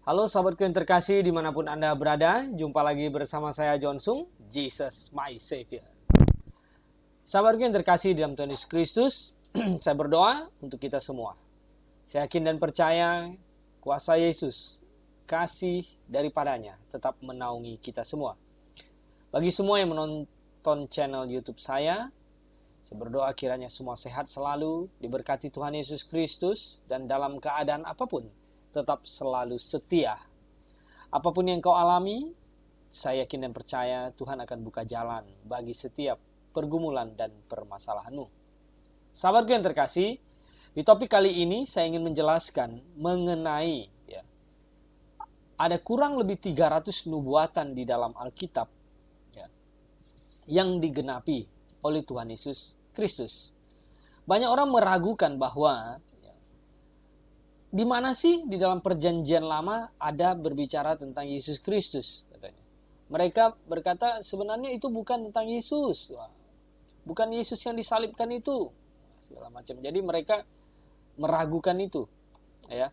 Halo sahabatku yang terkasih dimanapun Anda berada, jumpa lagi bersama saya John Sung, Jesus my Savior. Sahabatku yang terkasih dalam Tuhan Yesus Kristus, saya berdoa untuk kita semua. Saya yakin dan percaya kuasa Yesus, kasih daripadanya tetap menaungi kita semua. Bagi semua yang menonton channel YouTube saya berdoa kiranya semua sehat selalu, diberkati Tuhan Yesus Kristus, dan dalam keadaan apapun tetap selalu setia. Apapun yang kau alami, saya yakin dan percaya Tuhan akan buka jalan bagi setiap pergumulan dan permasalahanmu. Sahabatku yang terkasih, di topik kali ini saya ingin menjelaskan mengenai ada kurang lebih 300 nubuatan di dalam Alkitab yang digenapi oleh Tuhan Yesus Kristus. Banyak orang meragukan bahwa di mana sih di dalam perjanjian lama ada berbicara tentang Yesus Kristus, katanya. Mereka berkata sebenarnya itu bukan tentang Yesus. Bukan Yesus yang disalibkan itu. Segala macam. Jadi mereka meragukan itu. Ya.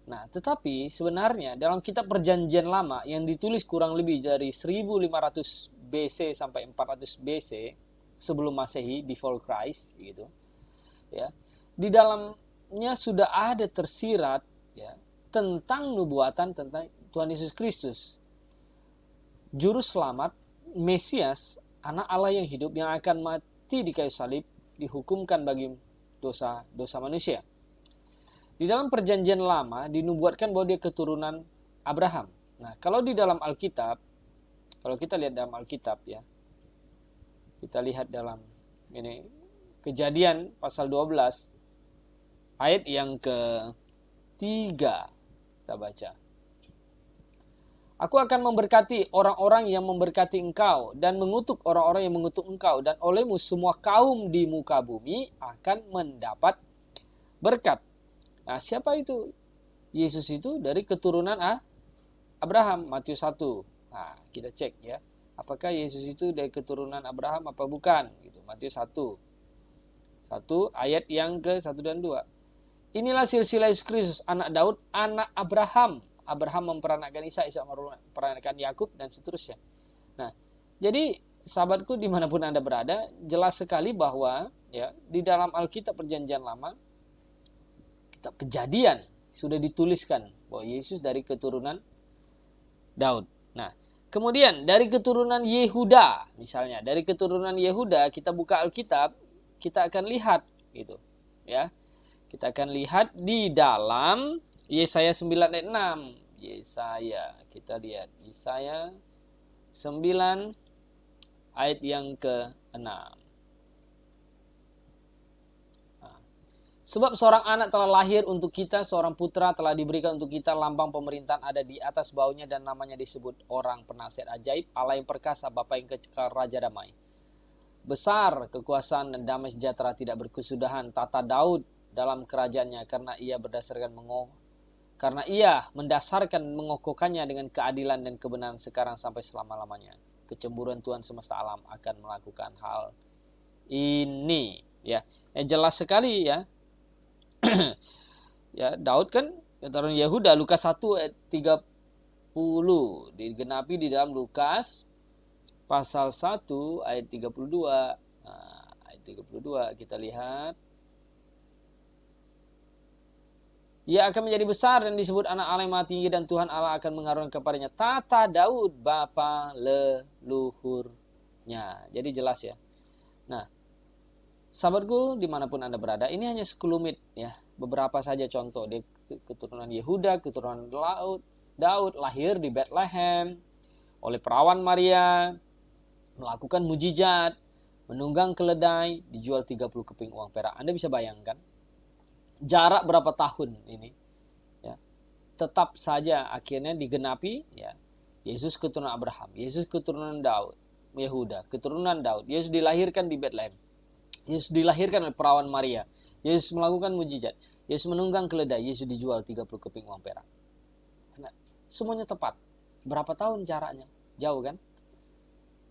Nah, tetapi sebenarnya dalam kitab perjanjian lama yang ditulis kurang lebih dari 1500 BC sampai 400 BC sebelum Masehi, before Christ gitu. Ya. Di dalamnya sudah ada tersirat tentang nubuatan tentang Tuhan Yesus Kristus, juru selamat, Mesias, anak Allah yang hidup yang akan mati di kayu salib, dihukumkan bagi dosa manusia. Di dalam perjanjian lama dinubuatkan bahwa dia keturunan Abraham. Nah, kalau di dalam Alkitab, kalau kita lihat dalam Alkitab kita lihat dalam ini Kejadian pasal 12 ayat yang ke-3, kita baca. Aku akan memberkati orang-orang yang memberkati engkau dan mengutuk orang-orang yang mengutuk engkau, dan olehmu semua kaum di muka bumi akan mendapat berkat. Nah, siapa itu? Yesus itu dari keturunan Abraham, Matius 1. Nah, kita cek ya. Apakah Yesus itu dari keturunan Abraham apa bukan? Gitu. Matius 1. 1 ayat yang ke-1 dan 2. Inilah silsilah Yesus Kristus, anak Daud, anak Abraham. Abraham memperanakkan Ishak, Ishak memperanakkan Yakub, dan seterusnya. Nah, jadi sahabatku dimanapun Anda berada, jelas sekali bahwa di dalam Alkitab Perjanjian Lama, kitab Kejadian, sudah dituliskan bahwa Yesus dari keturunan Daud. Nah, kemudian dari keturunan Yehuda, misalnya dari keturunan Yehuda, kita buka Alkitab, kita akan lihat gitu, ya. Kita akan lihat di dalam Yesaya 9 ayat 6. Kita lihat Yesaya 9 ayat yang ke-6. Sebab seorang anak telah lahir untuk kita, seorang putra telah diberikan untuk kita, lambang pemerintahan ada di atas baunya, dan namanya disebut orang penasihat ajaib, Allah yang perkasa, Bapa yang kekal, Raja damai. Besar kekuasaan dan damai sejahtera tidak berkesudahan tata Daud dalam kerajaannya, karena ia mendasarkan mengokohkannya dengan keadilan dan kebenaran sekarang sampai selama-lamanya. Kecemburuan Tuhan semesta alam akan melakukan hal ini. Jelas sekali ya. Daud kan keturunan Yehuda. Lukas 1 ayat 30 digenapi di dalam Lukas pasal 1 ayat 32. Nah, ayat 32 kita lihat. Ia akan menjadi besar dan disebut anak Allah yang maha tinggi, dan Tuhan Allah akan mengaruniakan kepadanya tata Daud bapa leluhurnya. Jadi jelas ya. Nah, sahabatku dimanapun Anda berada, ini hanya sekelumit ya. Beberapa saja contoh. Dia keturunan Yehuda, keturunan Daud, lahir di Bethlehem oleh perawan Maria, melakukan mujizat, menunggang keledai, dijual 30 keping uang perak. Anda bisa bayangkan jarak berapa tahun ini tetap saja akhirnya digenapi Yesus keturunan Abraham, Yesus keturunan Daud, Yehuda keturunan Daud. Yesus dilahirkan di Bethlehem, Yesus dilahirkan oleh perawan Maria, Yesus melakukan mujizat, Yesus menunggang keledai, Yesus dijual 30 keping uang perak. Nah, semuanya tepat. Berapa tahun jaraknya? Jauh kan?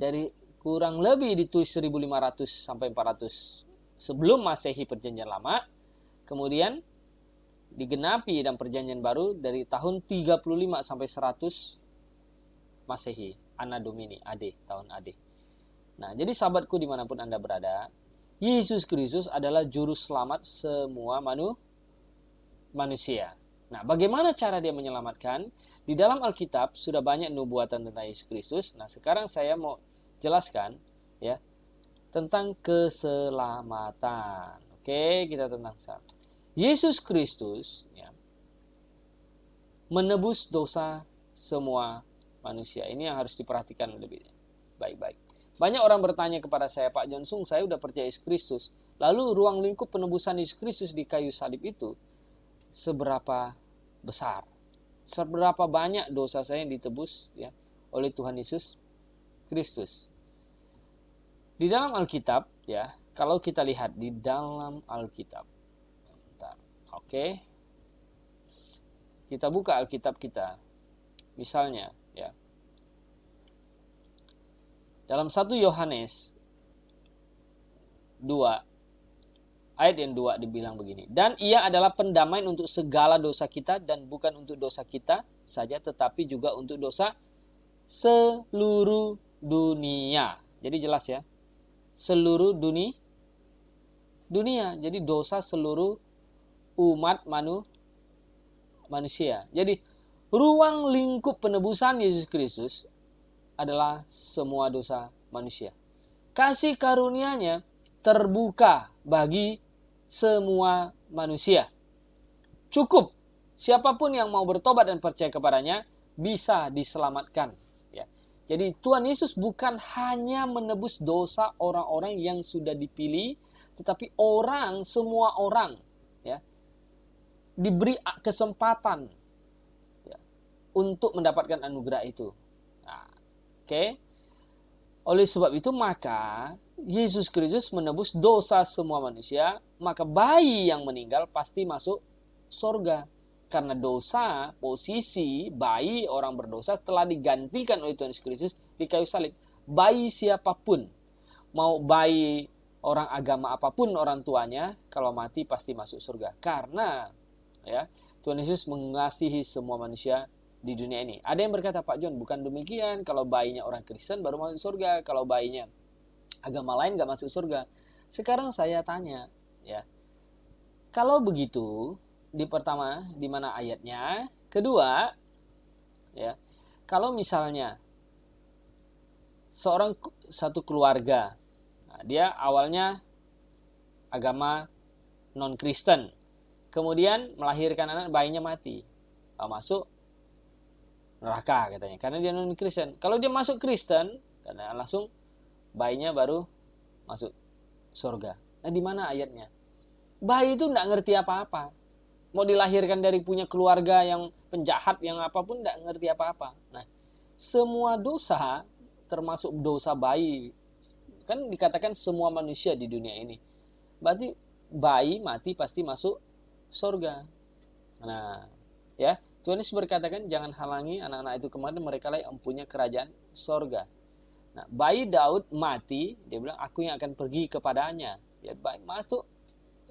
Dari kurang lebih ditulis 1500 sampai 400 sebelum Masehi Perjanjian Lama. Kemudian digenapi dalam perjanjian baru dari tahun 35 sampai 100 Masehi, Anno Domini, AD, tahun AD. Nah, jadi sahabatku dimanapun Anda berada, Yesus Kristus adalah juru selamat semua manusia. Nah, bagaimana cara dia menyelamatkan? Di dalam Alkitab sudah banyak nubuatan tentang Yesus Kristus. Nah, sekarang saya mau jelaskan ya tentang keselamatan. Oke, kita tentang Yesus Kristus ya, menebus dosa semua manusia. Ini yang harus diperhatikan lebih baik-baik. Banyak orang bertanya kepada saya, Pak Jonsung, saya udah percaya Yesus Kristus. Lalu ruang lingkup penebusan Yesus Kristus di kayu salib itu seberapa besar? Seberapa banyak dosa saya yang ditebus ya oleh Tuhan Yesus Kristus? Di dalam Alkitab ya, kalau kita lihat di dalam Alkitab. Oke. Kita buka Alkitab kita. Misalnya ya. Dalam 1 Yohanes 2 ayat yang 2 dibilang begini. Dan ia adalah pendamaian untuk segala dosa kita dan bukan untuk dosa kita saja tetapi juga untuk dosa seluruh dunia. Jadi jelas ya. Seluruh dunia. Jadi dosa seluruh umat manusia. Jadi ruang lingkup penebusan Yesus Kristus adalah semua dosa manusia. Kasih karunia-Nya terbuka bagi semua manusia. Cukup siapapun yang mau bertobat dan percaya kepadanya bisa diselamatkan. Ya. Jadi Tuhan Yesus bukan hanya menebus dosa orang-orang yang sudah dipilih, tetapi semua orang ya, diberi kesempatan ya, untuk mendapatkan anugerah itu. Nah, oke. Oleh sebab itu maka Yesus Kristus menebus dosa semua manusia, maka bayi yang meninggal pasti masuk surga. Karena dosa, posisi bayi orang berdosa telah digantikan oleh Tuhan Yesus Kristus di kayu salib. Bayi siapapun, mau bayi orang agama apapun orang tuanya, kalau mati pasti masuk surga. Karena ya, Tuhan Yesus mengasihi semua manusia di dunia ini. Ada yang berkata, Pak John, bukan demikian. Kalau bayinya orang Kristen baru masuk surga. Kalau bayinya agama lain gak masuk surga. Sekarang saya tanya, ya, kalau begitu, di pertama, di mana ayatnya? Kedua, ya, kalau misalnya satu keluarga, nah, dia awalnya agama non-Kristen, kemudian melahirkan anak, bayinya mati, masuk neraka katanya, karena dia non-Kristen. Kalau dia masuk Kristen, karena langsung bayinya baru masuk surga. Nah, di mana ayatnya? Bayi itu enggak ngerti apa-apa. Mau dilahirkan dari punya keluarga yang penjahat, yang apapun enggak ngerti apa-apa. Nah, semua dosa, termasuk dosa bayi, kan dikatakan semua manusia di dunia ini. Berarti bayi mati pasti masuk surga. Nah, ya, Tuhan Yesus berkatakan jangan halangi anak-anak itu kemana, mereka lah yang punya kerajaan surga. Nah, bayi Daud mati, dia bilang aku yang akan pergi kepadanya. Ya, baik masuk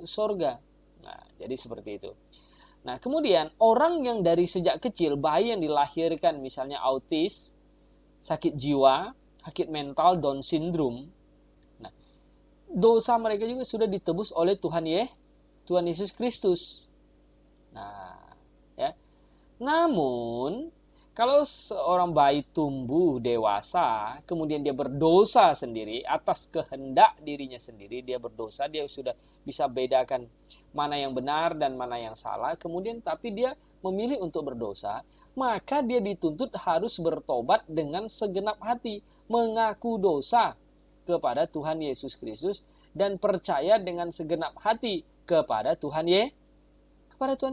surga. Nah, jadi seperti itu. Nah, kemudian orang yang dari sejak kecil, bayi yang dilahirkan misalnya autis, sakit jiwa, sakit mental, Down syndrome. Nah, dosa mereka juga sudah ditebus oleh Tuhan Yesus Kristus. Nah, ya. Namun, kalau seorang bayi tumbuh dewasa, kemudian dia berdosa sendiri, atas kehendak dirinya sendiri, dia berdosa, dia sudah bisa bedakan mana yang benar dan mana yang salah, kemudian tapi dia memilih untuk berdosa, maka dia dituntut harus bertobat dengan segenap hati, mengaku dosa kepada Tuhan Yesus Kristus, dan percaya dengan segenap hati kepada Tuhan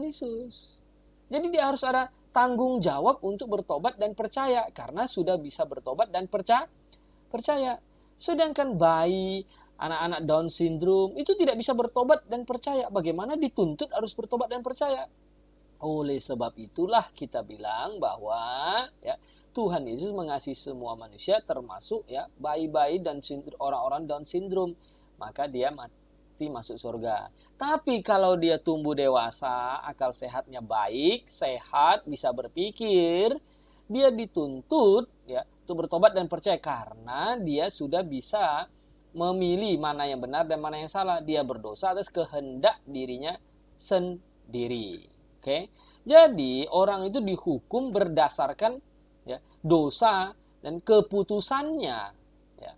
Yesus. Jadi dia harus ada tanggung jawab untuk bertobat dan percaya, karena sudah bisa bertobat dan percaya. Sedangkan bayi, anak-anak Down syndrome itu tidak bisa bertobat dan percaya. Bagaimana dituntut harus bertobat dan percaya? Oleh sebab itulah kita bilang bahwa ya, Tuhan Yesus mengasihi semua manusia, termasuk ya bayi-bayi dan orang-orang Down syndrome. Maka dia mati pasti masuk surga. Tapi kalau dia tumbuh dewasa, akal sehatnya baik, sehat, bisa berpikir, dia dituntut ya untuk bertobat dan percaya karena dia sudah bisa memilih mana yang benar dan mana yang salah. Dia berdosa atas kehendak dirinya sendiri. Oke. Jadi orang itu dihukum berdasarkan ya, dosa dan keputusannya, ya,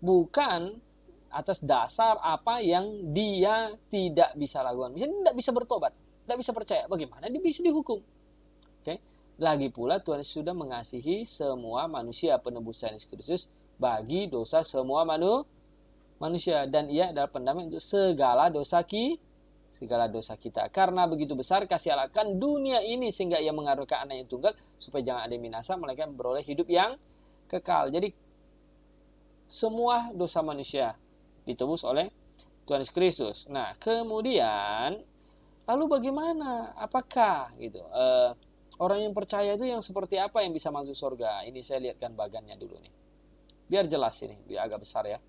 bukan atas dasar apa yang dia tidak bisa lakukan. Misalnya tidak bisa bertobat, tidak bisa percaya, bagaimana dia bisa dihukum? Oke. Lagi pula Tuhan sudah mengasihi semua manusia, penebusan Yesus Kristus bagi dosa semua manusia, dan ia adalah pendamai untuk segala dosa kita. Karena begitu besar kasih Allah akan dunia ini sehingga ia mengaruniakan anak yang tunggal supaya jangan ada yang binasa melainkan beroleh hidup yang kekal. Jadi semua dosa manusia ditebus oleh Tuhan Yesus Kristus. Nah, kemudian lalu bagaimana? Apakah gitu? Orang yang percaya itu yang seperti apa yang bisa masuk surga? Ini saya lihatkan bagannya dulu nih. Biar jelas ini, biar agak besar ya.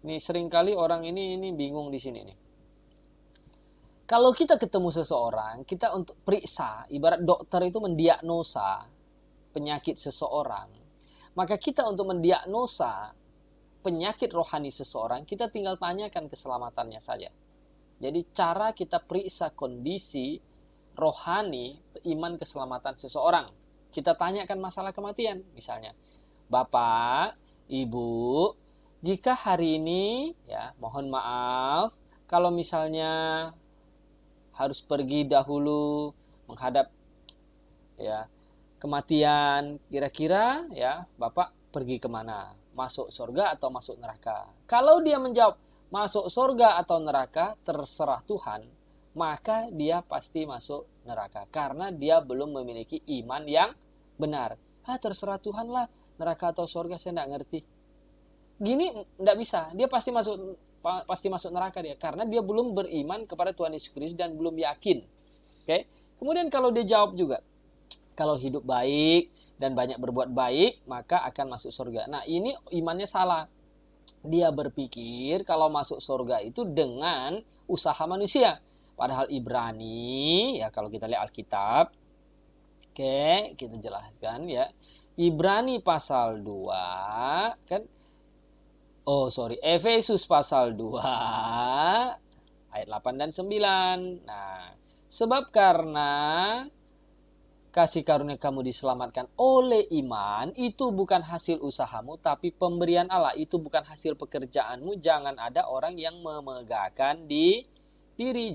Ini seringkali orang ini bingung di sini nih. Kalau kita ketemu seseorang, kita untuk periksa, ibarat dokter itu mendiagnosa penyakit seseorang, maka kita untuk mendiagnosa penyakit rohani seseorang, kita tinggal tanyakan keselamatannya saja. Jadi cara kita periksa kondisi rohani, iman keselamatan seseorang, kita tanyakan masalah kematian, misalnya, Bapak, Ibu, jika hari ini, ya mohon maaf, kalau misalnya harus pergi dahulu menghadap ya kematian, kira-kira ya Bapak pergi kemana? Masuk surga atau masuk neraka? Kalau dia menjawab masuk surga atau neraka, terserah Tuhan, maka dia pasti masuk neraka karena dia belum memiliki iman yang benar. Terserah Tuhan lah, neraka atau surga saya tidak ngerti. Gini tidak bisa, dia pasti masuk neraka dia karena dia belum beriman kepada Tuhan Yesus Kristus dan belum yakin. Oke. Kemudian kalau dia jawab juga, kalau hidup baik dan banyak berbuat baik maka akan masuk surga. Nah, ini imannya salah. Dia berpikir kalau masuk surga itu dengan usaha manusia. Padahal Ibrani, ya kalau kita lihat Alkitab, oke, kita jelaskan ya. Ibrani pasal 2 kan Efesus pasal 2 ayat 8 dan 9. Nah, sebab karena kasih karunia kamu diselamatkan oleh iman, itu bukan hasil usahamu, tapi pemberian Allah. Itu bukan hasil pekerjaanmu. Jangan ada orang yang memegahkan diri.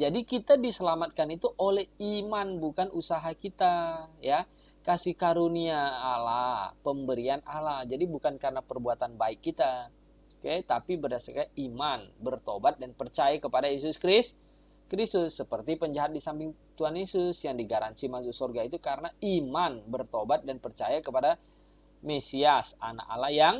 Jadi kita diselamatkan itu oleh iman, bukan usaha kita, ya. Kasih karunia Allah, pemberian Allah. Jadi bukan karena perbuatan baik kita. Oke, tapi berdasarkan iman, bertobat dan percaya kepada Yesus Kristus. Seperti penjahat di samping Tuhan Yesus yang digaransi masuk surga itu karena iman, bertobat dan percaya kepada Mesias, anak Allah yang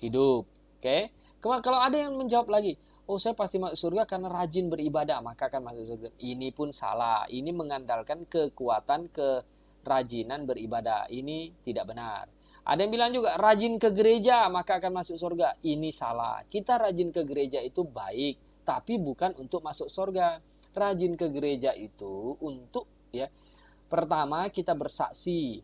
hidup. Oke. Kalau ada yang menjawab lagi, saya pasti masuk surga karena rajin beribadah, maka akan masuk surga. Ini pun salah. Ini mengandalkan kekuatan kerajinan beribadah. Ini tidak benar. Ada yang bilang juga rajin ke gereja maka akan masuk surga. Ini salah. Kita rajin ke gereja itu baik, tapi bukan untuk masuk surga. Rajin ke gereja itu untuk ya pertama kita bersaksi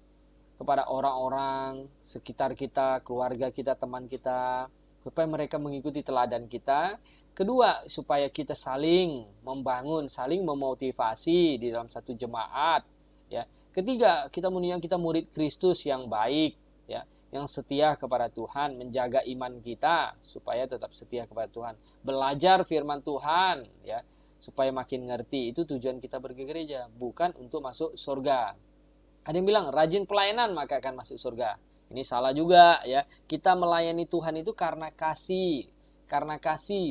kepada orang-orang sekitar kita, keluarga kita, teman kita, supaya mereka mengikuti teladan kita. Kedua, supaya kita saling membangun, saling memotivasi di dalam satu jemaat. Ya. Ketiga, kita menunjukkan kita murid Kristus yang baik. Ya, yang setia kepada Tuhan, menjaga iman kita supaya tetap setia kepada Tuhan, belajar firman Tuhan ya supaya makin ngerti. Itu tujuan kita pergi gereja, bukan untuk masuk surga. Ada yang bilang rajin pelayanan maka akan masuk surga. Ini salah juga ya. Kita melayani Tuhan itu karena kasih,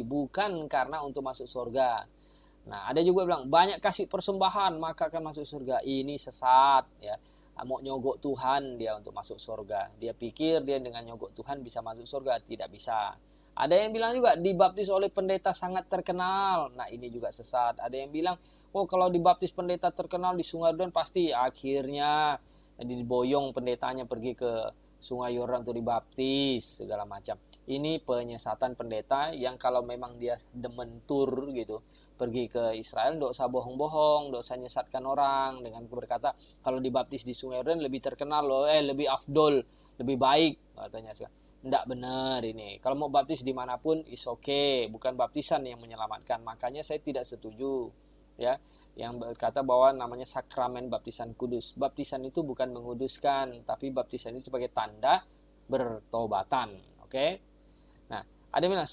bukan karena untuk masuk surga. Nah, ada juga bilang banyak kasih persembahan maka akan masuk surga. Ini sesat ya. Mau nyogok Tuhan dia untuk masuk surga. Dia pikir dia dengan nyogok Tuhan bisa masuk surga. Tidak bisa. Ada yang bilang juga dibaptis oleh pendeta sangat terkenal. Nah, ini juga sesat. Ada yang bilang, kalau dibaptis pendeta terkenal di Sungai Yordan pasti akhirnya diboyong pendetanya pergi ke Sungai Yordan untuk dibaptis segala macam. ini penyesatan pendeta yang kalau memang dia demen tur gitu, pergi ke Israel, nggak usah bohong-bohong, nggak usah nyesatkan orang dengan berkata kalau dibaptis di Sungai Yordan lebih terkenal loh, lebih afdol, lebih baik katanya. Nggak benar ini. Kalau mau baptis dimanapun is okay, bukan baptisan yang menyelamatkan. Makanya saya tidak setuju ya yang berkata bahwa namanya sakramen baptisan kudus. Baptisan itu bukan menguduskan, tapi baptisan itu sebagai tanda bertobatan. Oke? Nah, ada yang bilang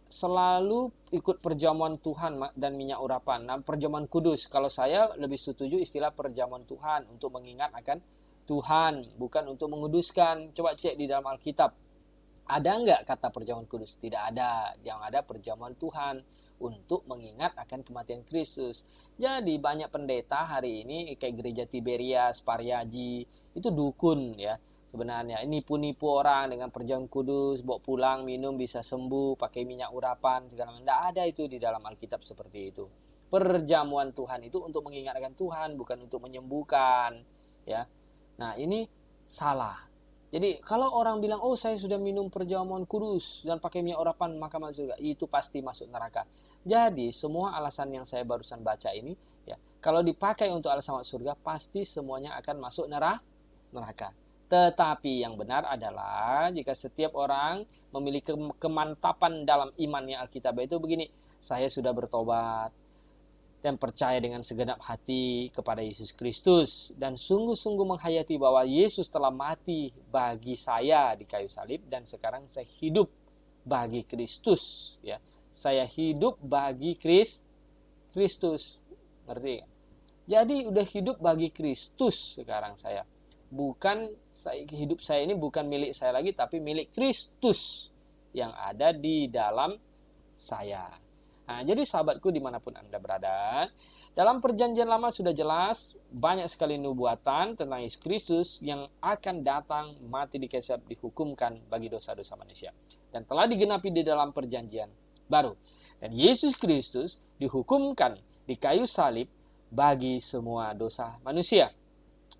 selalu ikut perjamuan Tuhan dan minyak urapan. Nah, perjamuan kudus. Kalau saya lebih setuju istilah perjamuan Tuhan untuk mengingat akan Tuhan, bukan untuk menguduskan. Coba cek di dalam Alkitab. Ada nggak kata perjamuan kudus? Tidak ada. Yang ada perjamuan Tuhan untuk mengingat akan kematian Kristus. Jadi banyak pendeta hari ini kayak gereja Tiberias, Pariaji, itu dukun ya. Sebenarnya ini nipu orang dengan perjamuan kudus, bawa pulang, minum bisa sembuh, pakai minyak urapan, segala macam. Tidak ada itu di dalam Alkitab seperti itu. Perjamuan Tuhan itu untuk mengingatkan Tuhan, bukan untuk menyembuhkan. Ya, nah ini salah. Jadi kalau orang bilang, oh saya sudah minum perjamuan kudus dan pakai minyak urapan maka masuk surga, itu pasti masuk neraka. Jadi semua alasan yang saya barusan baca ini, ya kalau dipakai untuk alasan masuk surga, pasti semuanya akan masuk neraka. Tetapi yang benar adalah jika setiap orang memiliki kemantapan dalam imannya Alkitab itu begini, saya sudah bertobat dan percaya dengan segenap hati kepada Yesus Kristus dan sungguh-sungguh menghayati bahwa Yesus telah mati bagi saya di kayu salib dan sekarang saya hidup bagi Kristus ya. Saya hidup bagi Kristus. Ngerti? Jadi udah hidup bagi Kristus sekarang saya. Bukan hidup saya ini bukan milik saya lagi tapi milik Kristus yang ada di dalam saya. Nah, jadi sahabatku dimanapun Anda berada, dalam perjanjian lama sudah jelas banyak sekali nubuatan tentang Yesus Kristus yang akan datang mati di kayu salib dihukumkan bagi dosa-dosa manusia. Dan telah digenapi di dalam perjanjian baru. Dan Yesus Kristus dihukumkan di kayu salib bagi semua dosa manusia.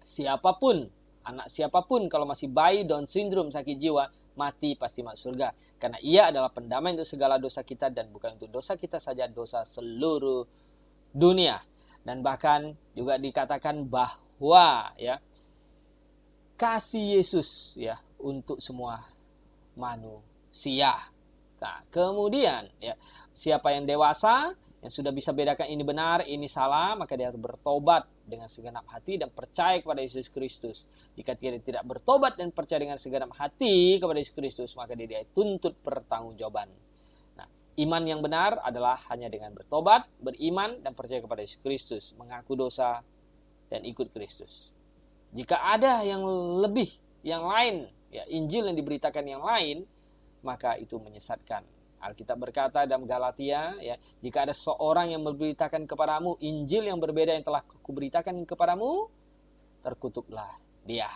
Siapapun, anak siapapun kalau masih bayi Down syndrome sakit jiwa, mati pasti masuk surga. Karena ia adalah pendamai untuk segala dosa kita dan bukan untuk dosa kita saja, dosa seluruh dunia. Dan bahkan juga dikatakan bahwa ya kasih Yesus ya untuk semua manusia. Nah, kemudian ya siapa yang dewasa yang sudah bisa bedakan ini benar, ini salah, maka dia harus bertobat dengan segenap hati dan percaya kepada Yesus Kristus. Jika dia tidak bertobat dan percaya dengan segenap hati kepada Yesus Kristus, maka dia tuntut pertanggungjawaban. Nah, iman yang benar adalah hanya dengan bertobat, beriman, dan percaya kepada Yesus Kristus, mengaku dosa, dan ikut Kristus. Jika ada yang lebih, yang lain, ya Injil yang diberitakan yang lain, maka itu menyesatkan. Alkitab berkata dalam Galatia, ya, jika ada seorang yang memberitakan kepadamu Injil yang berbeda yang telah kuberitakan kepadamu, terkutuklah dia.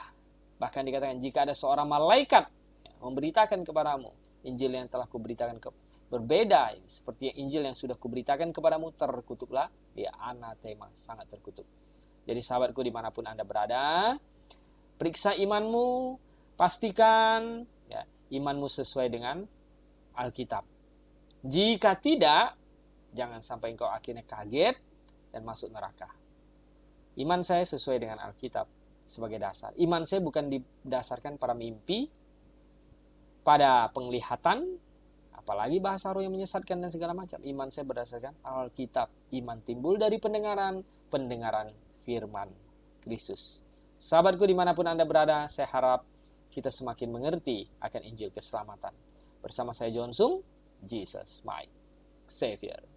Bahkan dikatakan jika ada seorang malaikat ya, memberitakan kepadamu Injil yang telah kuberitakan berbeda seperti Injil yang sudah kuberitakan kepadamu, terkutuklah dia. Anatema, sangat terkutuk. Jadi sahabatku dimanapun Anda berada, periksa imanmu, pastikan ya, imanmu sesuai dengan Alkitab. Jika tidak, jangan sampai engkau akhirnya kaget dan masuk neraka. Iman saya sesuai dengan Alkitab sebagai dasar. Iman saya bukan didasarkan pada mimpi, pada penglihatan, apalagi bahasa roh yang menyesatkan dan segala macam. Iman saya berdasarkan Alkitab. Iman timbul dari pendengaran firman Kristus. Sahabatku dimanapun Anda berada, saya harap kita semakin mengerti akan Injil keselamatan. Bersama saya John Sung, Jesus my Savior.